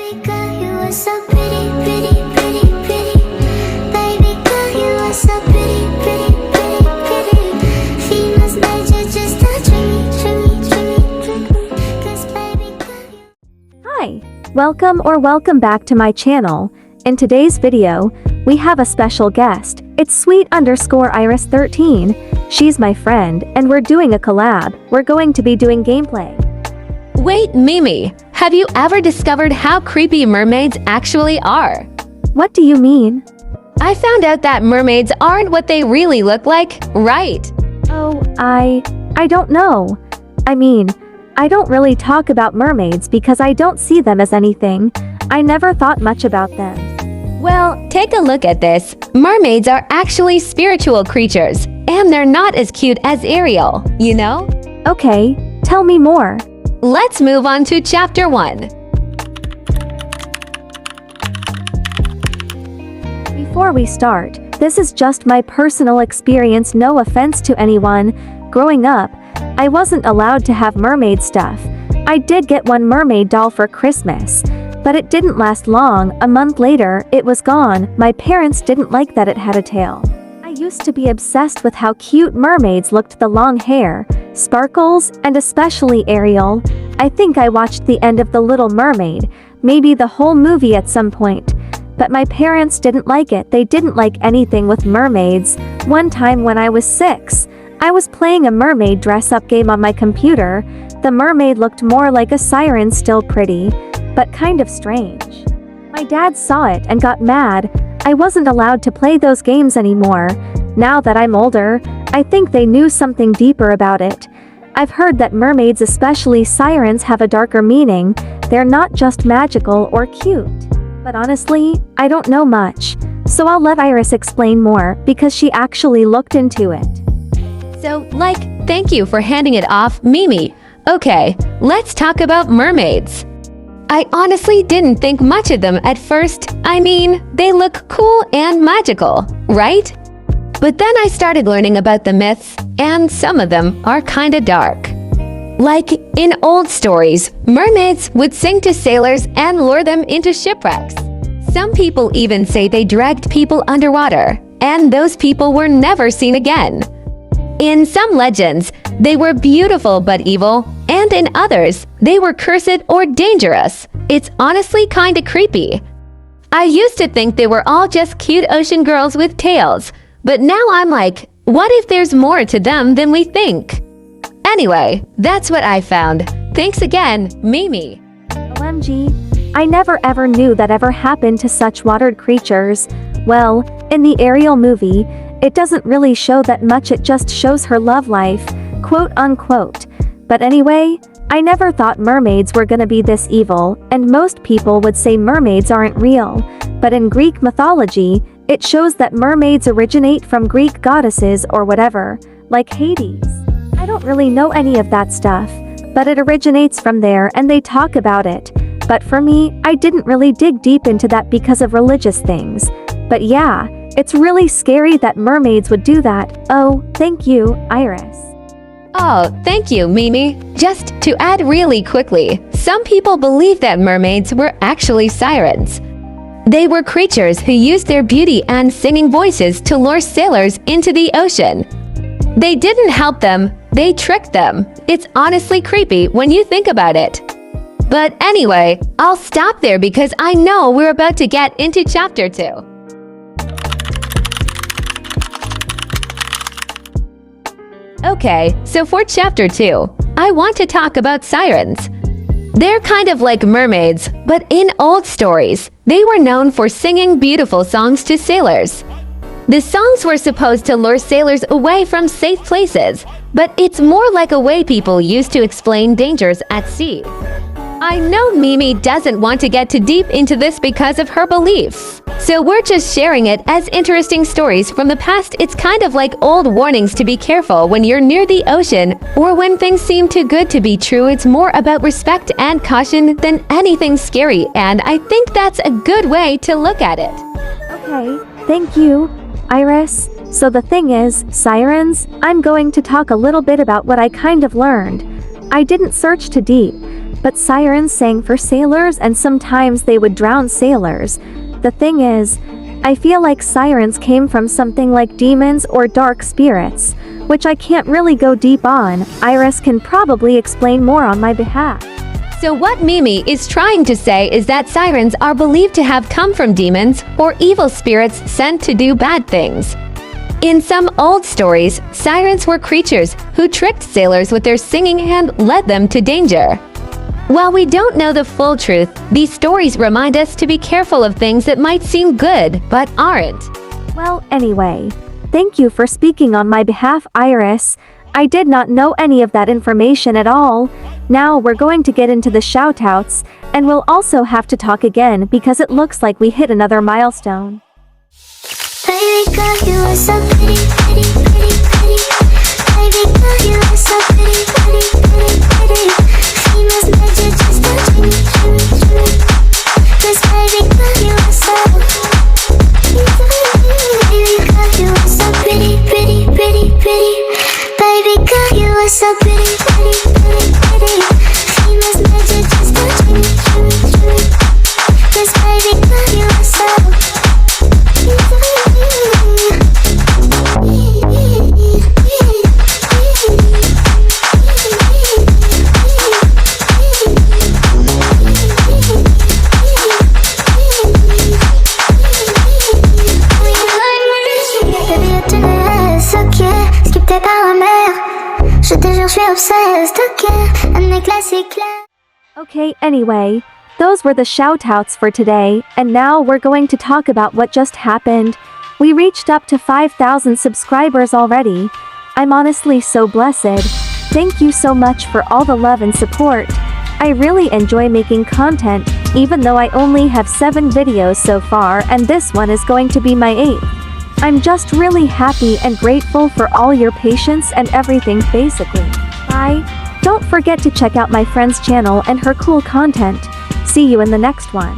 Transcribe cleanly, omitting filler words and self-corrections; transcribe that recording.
Baby girl, you are so pretty, pretty, pretty, pretty. Baby girl, you are so pretty, pretty, pretty, pretty. Females made you just a dreamy. 'Cause baby girl, Hi, welcome back to my channel. In today's video, we have a special guest. It's sweet_iris13. She's my friend, and we're doing a collab. We're going to be doing gameplay. Wait, Mimi, have you ever discovered how creepy mermaids actually are? What do you mean? I found out that mermaids aren't what they really look like, right? Oh, I don't know. I mean, I don't really talk about mermaids because I don't see them as anything. I never thought much about them. Well, take a look at this. Mermaids are actually spiritual creatures, and they're not as cute as Ariel, you know? Okay, tell me more. Let's move on to Chapter 1. Before we start, this is just my personal experience, no offense to anyone. Growing up, I wasn't allowed to have mermaid stuff. I did get one mermaid doll for Christmas, but it didn't last long. A month later, it was gone. My parents didn't like that it had a tail. I used to be obsessed with how cute mermaids looked, the long hair, sparkles, and especially Ariel. I think I watched the end of The Little Mermaid, maybe the whole movie at some point. But my parents didn't like it. They didn't like anything with mermaids. One time when I was 6, I was playing a mermaid dress-up game on my computer. The mermaid looked more like a siren, still pretty, but kind of strange. My dad saw it and got mad. I wasn't allowed to play those games anymore. Now that I'm older, I think they knew something deeper about it. I've heard that mermaids, especially sirens, have a darker meaning. They're not just magical or cute. But honestly, I don't know much. So I'll let Iris explain more because she actually looked into it. So, thank you for handing it off, Mimi. Okay, let's talk about mermaids. I honestly didn't think much of them at first. I mean, they look cool and magical, right? But then I started learning about the myths, and some of them are kinda dark. Like, in old stories, mermaids would sing to sailors and lure them into shipwrecks. Some people even say they dragged people underwater, and those people were never seen again. In some legends, they were beautiful but evil, and in others, they were cursed or dangerous. It's honestly kinda creepy. I used to think they were all just cute ocean girls with tails, but now I'm like, what if there's more to them than we think? Anyway, that's what I found. Thanks again, Mimi. OMG, I never ever knew that ever happened to such watered creatures. Well, in the Ariel movie, it doesn't really show that much, it just shows her love life, quote unquote. But anyway, I never thought mermaids were gonna be this evil, and most people would say mermaids aren't real. But in Greek mythology, it shows that mermaids originate from Greek goddesses or whatever, like Hades. I don't really know any of that stuff, but it originates from there and they talk about it. But for me, I didn't really dig deep into that because of religious things. But yeah, it's really scary that mermaids would do that. Oh, thank you, Iris. Oh, thank you, Mimi. Just to add really quickly, some people believe that mermaids were actually sirens. They were creatures who used their beauty and singing voices to lure sailors into the ocean. They didn't help them, they tricked them. It's honestly creepy when you think about it. But anyway, I'll stop there because I know we're about to get into Chapter 2. Okay, so for Chapter 2, I want to talk about sirens. They're kind of like mermaids, but in old stories, they were known for singing beautiful songs to sailors. The songs were supposed to lure sailors away from safe places, but it's more like a way people used to explain dangers at sea. I know Mimi doesn't want to get too deep into this because of her beliefs, so we're just sharing it as interesting stories from the past. It's kind of like old warnings to be careful when you're near the ocean or when things seem too good to be true. It's more about respect and caution than anything scary, and I think that's a good way to look at it. Okay, thank you, Iris. So the thing is, sirens, I'm going to talk a little bit about what I kind of learned. I didn't search too deep, but sirens sang for sailors and sometimes they would drown sailors. The thing is, I feel like sirens came from something like demons or dark spirits, which I can't really go deep on. Iris can probably explain more on my behalf. So what Mimi is trying to say is that sirens are believed to have come from demons or evil spirits sent to do bad things. In some old stories, sirens were creatures who tricked sailors with their singing and led them to danger. While we don't know the full truth, these stories remind us to be careful of things that might seem good but aren't. Well, anyway, thank you for speaking on my behalf, Iris. I did not know any of that information at all. Now we're going to get into the shoutouts, and we'll also have to talk again because it looks like we hit another milestone. Baby girl, you are so pretty, pretty, pretty, pretty. Baby girl, you are so pretty, pretty, pretty, pretty. Females measure just a dream, dream, dream. 'Cause baby girl, you are so. Baby girl, you are so pretty, pretty, pretty, pretty. Baby girl, you are so pretty, pretty, pretty, pretty. Females measure just a dream, dream, dream. 'Cause baby girl, you are so. Okay, anyway, those were the shoutouts for today, and now we're going to talk about what just happened. We reached up to 5,000 subscribers already. I'm honestly so blessed. Thank you so much for all the love and support. I really enjoy making content, even though I only have 7 videos so far and this one is going to be my 8th. I'm just really happy and grateful for all your patience and everything basically. Bye. Don't forget to check out my friend's channel and her cool content. See you in the next one.